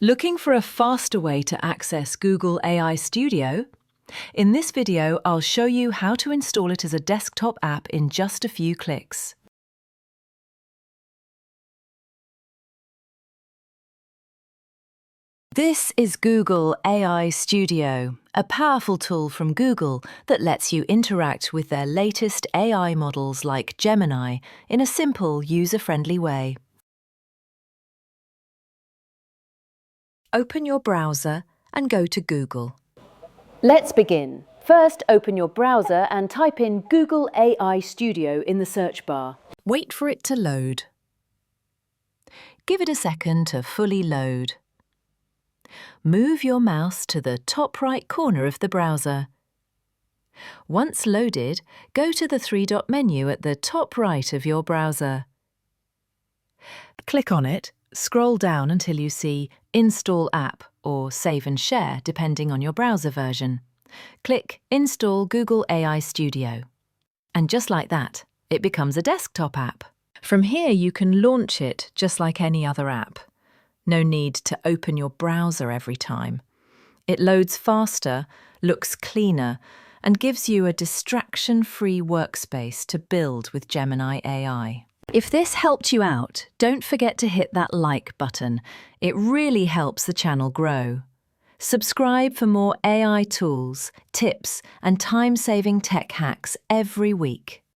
Looking for a faster way to access Google AI Studio? In this video, I'll show you how to install it as a desktop app in just a few clicks. This is Google AI Studio, a powerful tool from Google that lets you interact with their latest AI models like Gemini in a simple, user-friendly way. Open your browser and go to Google. Let's begin. First, open your browser and type in Google AI Studio in the search bar. Wait for it to load. Give it a second to fully load. Move your mouse to the top right corner of the browser. Once loaded, go to the three-dot menu at the top right of your browser. Click on it, scroll down until you see Install App or Save and Share, depending on your browser version. Click Install Google AI Studio. And just like that, it becomes a desktop app. From here, you can launch it just like any other app. No need to open your browser every time. It loads faster, looks cleaner, and gives you a distraction-free workspace to build with Gemini AI. If this helped you out, don't forget to hit that like button. It really helps the channel grow. Subscribe for more AI tools, tips, and time-saving tech hacks every week.